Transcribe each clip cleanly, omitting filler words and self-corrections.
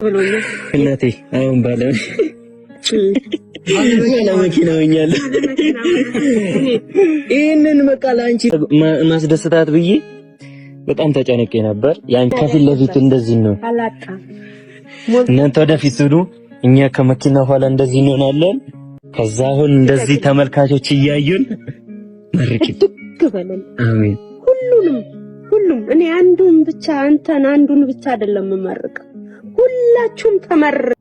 ብሎኛል እናቴ። አሁን ባለ መኪና ሆኛለሁ። ይሄንን በቃ ለአንቺ ማስደስታት ብዬ በጣም ተጨነቄ ነበር። ያን ከፊት ለፊት እንደዚህ ነው። እናንተ ወደፊት ሂዱ፣ እኛ ከመኪና ኋላ እንደዚህ እንሆናለን። ከዛ አሁን እንደዚህ ተመልካቾች እያዩን መርቂ ትክበለን። አሜን። ሁሉም እኔ አንዱን ብቻ አንተን አንዱን ብቻ አይደለም መመረቅ፣ ሁላችሁም ተመረቁ።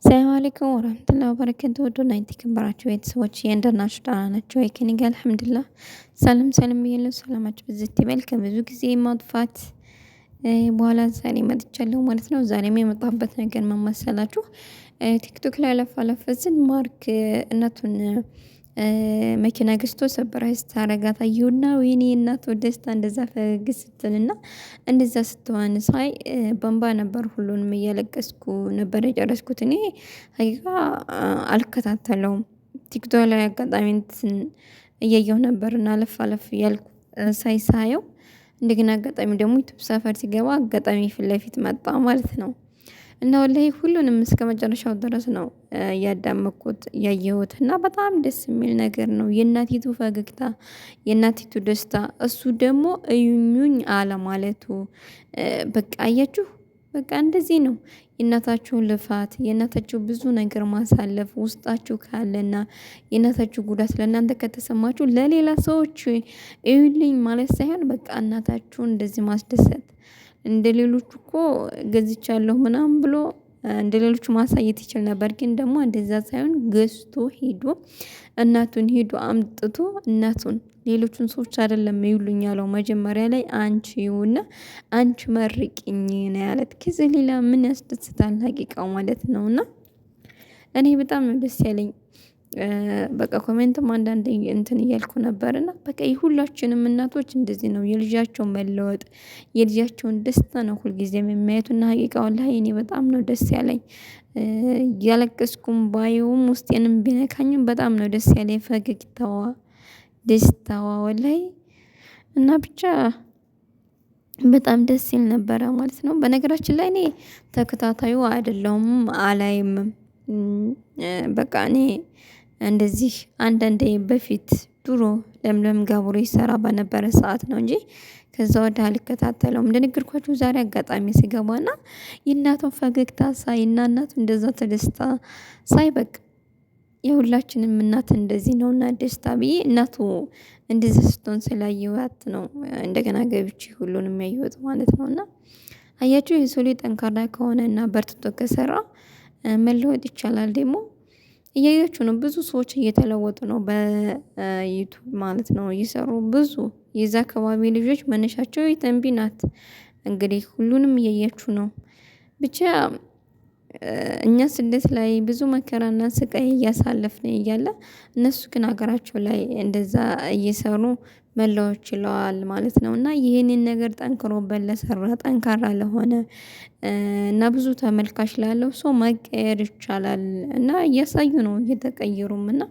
ሰላም አለይኩም ወራህመቱላሂ ወበረካቱሁ። ወዶና የተከበራችሁ ቤተሰቦች እንደናችሁ ደህና ናችሁ? ከኔ ጋር አልሐምዱሊላህ ሰላም ብያለሁ። ሰላማችሁ ብዝት ይበል። ከብዙ ጊዜ ማጥፋት በኋላ ዛሬ መጥቻለሁ ማለት ነው። ዛሬም የመጣሁበት ነገር መመሰላችሁ ቲክቶክ ላይ አለፋለፈዝን ማርክ እናቱን መኪና ገዝቶ ሰርፕራይዝ ታረጋት አየሁና ወይኔ እናቱ ደስታ እንደዛ ፈገግ ስትልና እንደዛ ስትሆን ሳይ በእንባ ነበር ሁሉንም እያለቀስኩ ነበር የጨረስኩት። እኔ ሀቂቃ አልከታተለውም ቲክቶክ ላይ አጋጣሚ እያየሁ ነበርና አለፍ ያልኩ ሳየው እንደገና አጋጣሚ ደግሞ ዩቲዩብ ሰፈር ሲገባ አጋጣሚ ፊት ለፊት መጣ ማለት ነው። እና ወላሂ ሁሉንም እስከ መጨረሻው ድረስ ነው ያዳመኩት ያየሁት እና በጣም ደስ የሚል ነገር ነው። የእናቲቱ ፈገግታ፣ የእናቲቱ ደስታ፣ እሱ ደግሞ እዩኝ አለ ማለቱ በቃ አያችሁ፣ በቃ እንደዚህ ነው የእናታችሁ ልፋት፣ የእናታችሁ ብዙ ነገር ማሳለፍ ውስጣችሁ ካለና የእናታችሁ ጉዳት ለእናንተ ከተሰማችሁ ለሌላ ሰዎች እዩልኝ ማለት ሳይሆን በቃ እናታችሁ እንደዚህ ማስደሰት እንደ ሌሎቹ እኮ ገዝቻለሁ ምናምን ብሎ እንደ ሌሎቹ ማሳየት ይችል ነበር። ግን ደግሞ እንደዛ ሳይሆን ገዝቶ ሄዶ እናቱን ሄዶ አምጥቶ እናቱን ሌሎቹን ሰዎች አይደለም ይሉኝ ያለው መጀመሪያ ላይ አንቺውና አንቺ መርቂኝ ነው ያለት። ከዚህ ሌላ ምን ያስደስታል ሀቂቃው ማለት ነውና እኔ በጣም ነው ደስ ያለኝ። በቃ ኮሜንትም አንዳንድ እንትን እያልኩ ነበርና በቃ ሁላችንም እናቶች እንደዚህ ነው የልጃቸውን መለወጥ የልጃቸውን ደስታ ነው ሁልጊዜም የሚያዩትና ሀቂቃው ላይ እኔ በጣም ነው ደስ ያለኝ። ያለቀስኩም ባየውም ውስጤንም ቢነካኝም በጣም ነው ደስ ያለኝ ፈገግታዋ፣ ደስታዋ ወላይ እና ብቻ በጣም ደስ ይል ነበረ ማለት ነው። በነገራችን ላይ እኔ ተከታታዩ አይደለሁም አላይም። በቃ እኔ እንደዚህ አንዳንዴ በፊት ድሮ ለምለም ጋብሮ ይሰራ በነበረ ሰዓት ነው እንጂ ከዛ ወደ አልከታተለውም። እንደነገርኳችሁ ዛሬ አጋጣሚ ሲገባና የእናቱን ፈገግታ ሳይ እና እናቱ እንደዛ ተደስታ ሳይ በቃ የሁላችንም እናት እንደዚህ ነውና ደስታ ብዬ እናቱ እንደዚህ ስትሆን ስላየኋት ነው እንደገና ገብቼ ሁሉንም ያየሁት ማለት ነውና አያችሁ የሰው ልጅ ጠንካራ ከሆነና በርትቶ ከሰራ መለወጥ ይቻላል። ደግሞ እያያችሁ ነው ብዙ ሰዎች እየተለወጡ ነው በዩቲዩብ ማለት ነው እየሰሩ ብዙ የዛ አካባቢ ልጆች መነሻቸው የተንቢ ናት። እንግዲህ ሁሉንም እያያችሁ ነው። ብቻ እኛ ስደት ላይ ብዙ መከራና ስቃይ እያሳለፍን እያለ እነሱ ግን ሀገራቸው ላይ እንደዛ እየሰሩ መለወጥ ችለዋል ማለት ነው። እና ይህንን ነገር ጠንክሮበት ለሰራ ጠንካራ ለሆነ እና ብዙ ተመልካች ላለው ሰው መቀየር ይቻላል እና እያሳዩ ነው እየተቀየሩም እና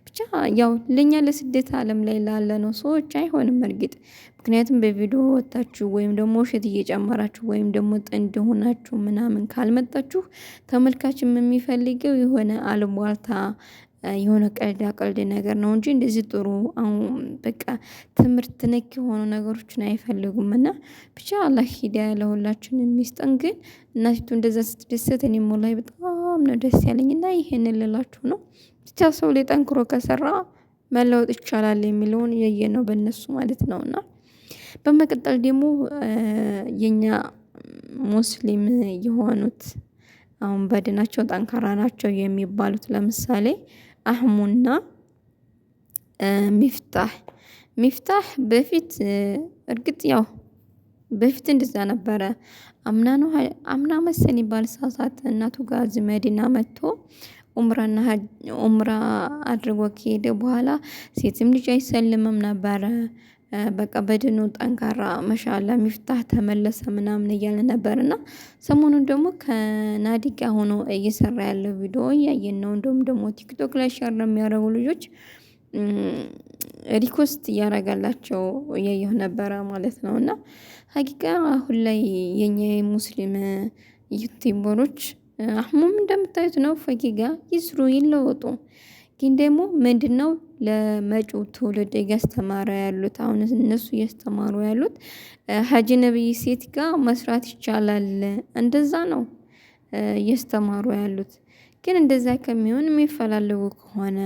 ብቻ ያው ለኛ ለስደት ዓለም ላይ ላለ ነው ሰዎች አይሆንም እርግጥ። ምክንያቱም በቪዲዮ ወጣችሁ ወይም ደግሞ ውሸት እየጨመራችሁ ወይም ደግሞ ጥንድ ሆናችሁ ምናምን ካልመጣችሁ ተመልካችም የሚፈልገው የሆነ አልቧልታ የሆነ ቀልድ ነገር ነው እንጂ እንደዚህ ጥሩ አሁን በቃ ትምህርት ነክ የሆኑ ነገሮችን አይፈልጉም። እና ብቻ አላህ ሂዳያ ለሁላችንም የሚስጠን። ግን እናቲቱ እንደዛ ስትደሰት እኔም ወላሂ በጣም ነው ደስ ያለኝና ይሄንን ልላችሁ ነው። ብቻ ሰው ላይ ጠንክሮ ከሰራ መለወጥ ይቻላል የሚለውን ያየን ነው በእነሱ ማለት ነውና በመቀጠል ደግሞ የኛ ሙስሊም የሆኑት አሁን በድናቸው ጠንካራ ናቸው የሚባሉት ለምሳሌ አህሙና ሚፍታህ በፊት እርግጥ ያው በፊት እንደዛ ነበረ። አምና መሰል ይባል ሳሳት እናቱ ጋር መዲና መጥቶ ኡምራ አድርጎ ከሄደ በኋላ ሴትም ልጅ አይሰልምም ነበረ። በቃ በድኑ ጠንካራ ማሻአላ ሚፍታህ ተመለሰ ምናምን እያለ ነበርና ሰሞኑን ደግሞ ከናዲ ጋር ሆኖ እየሰራ ያለው ቪዲዮ እያየን ነው። እንደውም ደግሞ ቲክቶክ ላይ ሸር የሚያደርጉ ልጆች ሪኮስት እያረጋላቸው እያየሁ ነበረ ማለት ነውና ሀቂቃ አሁን ላይ የኛ ሙስሊም ዩቲዩበሮች አህሙም እንደምታዩት ነው። ፈኪ ጋር ይስሩ ይለወጡ። ግን ደግሞ ምንድነው ለመጪው ትውልድ እያስተማረ ያሉት አሁን እነሱ እያስተማሩ ያሉት ሀጂ ነብይ ሴት ጋር መስራት ይቻላል። እንደዛ ነው እያስተማሩ ያሉት። ግን እንደዛ ከሚሆን የሚፈላለጉ ከሆነ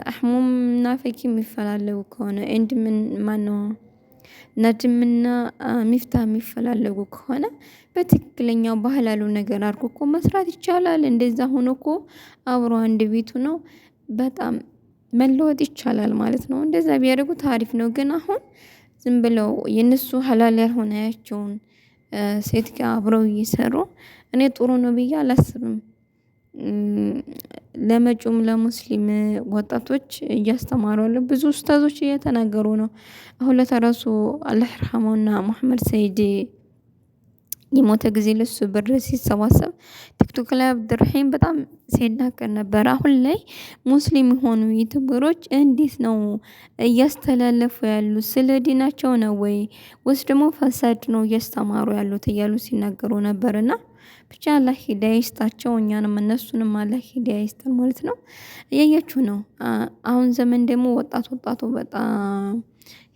አህሙም እና ፈኪ የሚፈላለጉ ከሆነ እንድ ምን ማነው ነጅምና ሚፍታ የሚፈላለጉ ከሆነ በትክክለኛው ባህላሉ ነገር አድርጎ እኮ መስራት ይቻላል። እንደዛ ሆኖ እኮ አብሮ አንድ ቤቱ ነው በጣም መለወጥ ይቻላል ማለት ነው። እንደዛ ቢያደርጉት አሪፍ ነው። ግን አሁን ዝም ብለው የነሱ ሐላል ያልሆነያቸውን ሴት ጋር አብረው እየሰሩ እኔ ጥሩ ነው ብዬ አላስብም። ለመጪውም ለሙስሊም ወጣቶች እያስተማሩ ያሉ ብዙ ኡስታዞች እየተናገሩ ነው። አሁን ለተራሱ አላህ ይርሐመውና መሐመድ ሰይድ የሞተ ጊዜ ለሱ ብር ሲሰባሰብ ቲክቶክ ላይ አብድርሂም በጣም ሲናገር ነበር። አሁን ላይ ሙስሊም የሆኑ ዩቲዩበሮች እንዴት ነው እያስተላለፉ ያሉት? ስለ ዲናቸው ነው ወይስ ደግሞ ፈሳድ ነው እያስተማሩ ያሉት እያሉ ሲናገሩ ነበርና ብቻ አላህ ሂዳያ ይስጣቸው። እኛንም እነሱንም አላህ ሂዳያ ይስጠን ማለት ነው። እያያችሁ ነው። አሁን ዘመን ደግሞ ወጣቱ በጣም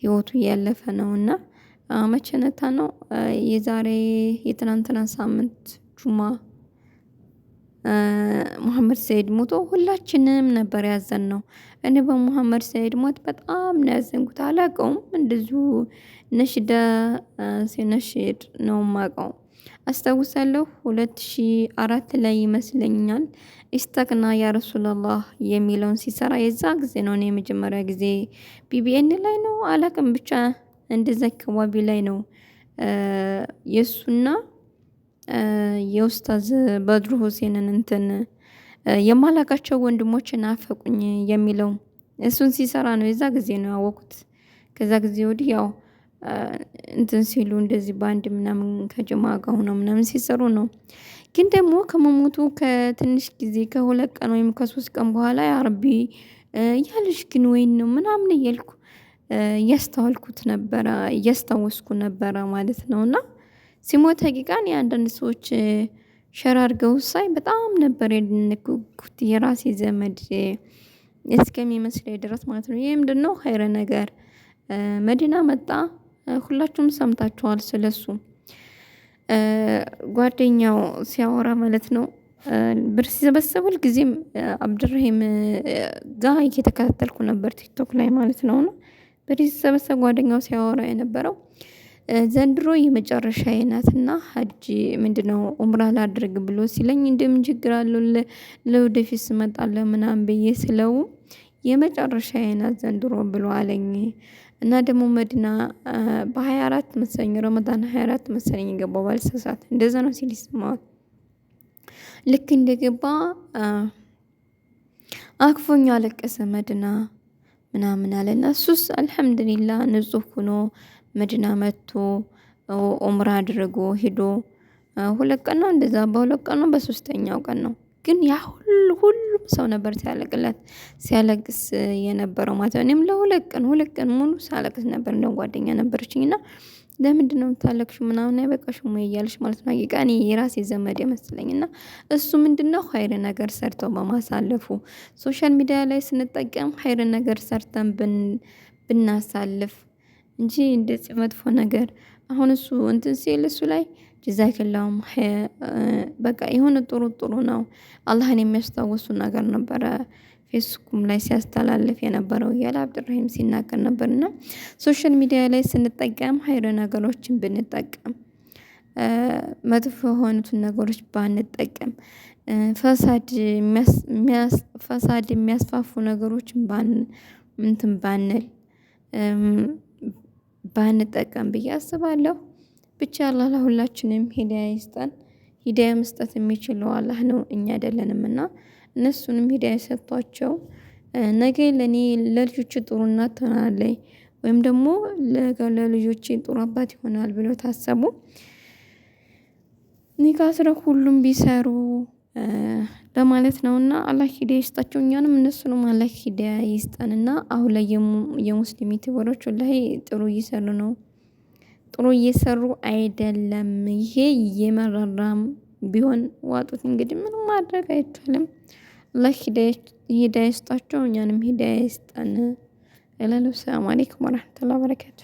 ህይወቱ እያለፈ ነውና መቸነታ ነው የዛሬ የትናንትና ሳምንት ጁማ መሐመድ ሰይድ ሞቶ ሁላችንም ነበር ያዘንነው። እኔ በመሐመድ ሰይድ ሞት በጣም ነው ያዘንኩት። አላውቀውም እንደዚሁ ነሽዳ ሲነሽድ ነው የማውቀው። አስታውሳለሁ 2004 ላይ ይመስለኛል ኢስተቅና ያ ረሱላላህ የሚለውን ሲሰራ የዛ ጊዜ ነው እኔ የመጀመሪያ ጊዜ ቢቢኤን ላይ ነው አላውቅም ብቻ እንደዛ አካባቢ ላይ ነው የሱና የኡስታዝ በድሩ ሁሴንን እንትን የማላቃቸው ወንድሞች ናፈቁኝ የሚለው እሱን ሲሰራ ነው የዛ ጊዜ ነው ያወቁት። ከዛ ጊዜ ወዲህ ያው እንትን ሲሉ እንደዚህ ባንድ ምናምን ከጀማ ጋር ሆነው ምናምን ሲሰሩ ነው። ግን ደግሞ ከመሞቱ ከትንሽ ጊዜ ከሁለት ቀን ወይም ከሶስት ቀን በኋላ ያ ረቢ ያልሽ ግን ወይን ነው ምናምን እያልኩ እያስተዋልኩት ነበረ እያስታወስኩ ነበረ ማለት ነውና ሲሞት ሀቂቃን የአንዳንድ ሰዎች ሸር አድርገው ሳይ በጣም ነበር የደነኩት የራሴ ዘመድ እስከሚመስለኝ ድረስ ማለት ነው። ይሄ ምንድነው ኸይረ ነገር መዲና መጣ። ሁላችሁም ሰምታችኋል ስለሱ ጓደኛው ሲያወራ ማለት ነው። ብር ሲሰበሰብ ሁልጊዜም አብድርሂም ጋር እየተከታተልኩ ነበር ቲክቶክ ላይ ማለት ነው። ብር ሲሰበሰብ ጓደኛው ሲያወራ የነበረው ዘንድሮ የመጨረሻዬ ናትና ሀጅ ምንድነው ኡምራ ላድርግ ብሎ ሲለኝ እንደምን ችግር አለው ለወደፊት እመጣለሁ ምናምን ብዬ ስለው የመጨረሻዬ ናት ዘንድሮ ብሎ አለኝ። እና ደግሞ መዲና በ24 መሰለኝ ረመዳን 24 መሰለኝ የገባው ባልተሳሳት እንደዛ ነው ሲል ይሰማዋል። ልክ እንደገባ አክፎኛ አለቀሰ መዲና ምናምን አለና እሱስ አልሐምዱሊላህ ንጹህ ሆኖ መዲና መጥቶ ኡምራ አድርጎ ሄዶ ሁለት ቀን ነው እንደዛ በሁለት ቀን ነው በሶስተኛው ቀን ነው። ግን ያ ሁሉም ሰው ነበር ሲያለቅስ የነበረው ማለት ነው። እኔም ለሁለት ቀን ሙሉ ሳለቅስ ነበር። እንደው ጓደኛ ነበረችኝና ለምንድነው የምታለቅሽው ምናምን አይበቃሽም ወይ እያለች ማለት ነው። እኔ የራሴ ዘመድ የመሰለኝና እሱ ምንድነው ኸይር ነገር ሰርተው በማሳለፉ ሶሻል ሚዲያ ላይ ስንጠቀም ኸይር ነገር ሰርተን ብናሳልፍ እንጂ እንደዚህ መጥፎ ነገር አሁን እሱ እንትን ሲል እሱ ላይ ጀዛከላሁም በቃ የሆነ ጥሩ ነው አላህን የሚያስታውሱ ነገር ነበረ ፌስቡክም ላይ ሲያስተላልፍ የነበረው እያለ አብድርሂም ሲናገር ነበርና ሶሻል ሚዲያ ላይ ስንጠቀም ኸይር ነገሮችን ብንጠቀም መጥፎ የሆኑትን ነገሮች ባንጠቀም ፈሳድ የሚያስፋፉ ነገሮችን ባንጠቀም ብዬ አስባለሁ። ብቻ አላህ ለሁላችንም ሂዳያ ይስጠን። ሂዳያ መስጠት የሚችለው አላህ ነው እኛ አይደለንምና እነሱንም ሂዳያ ሰጥቷቸው ነገ ለኔ ለልጆቼ ጥሩ እናት ትሆናለች ወይም ደግሞ ለልጆቼ ጥሩ አባት ይሆናል ብለው ታሰቡ ኒካ አስረው ሁሉም ቢሰሩ ለማለት ነውና አላህ ሂዳያ ይስጣቸው። እኛንም እነሱንም አላህ ሂዳያ ይስጠንና አሁን ላይ የሙስሊም ዩቲዩበሮች ላይ ጥሩ እየሰሩ ነው። ጥሩ እየሰሩ አይደለም። ይሄ የመረራም ቢሆን ዋጡት። እንግዲህ ምንም ማድረግ አይቻልም። አላህ ሂዳያ ይስጣቸው፣ እኛንም ሂዳያ ይስጠን እላለሁ። ሰላም አለይኩም ወራህመቱላሂ ወበረካቱ።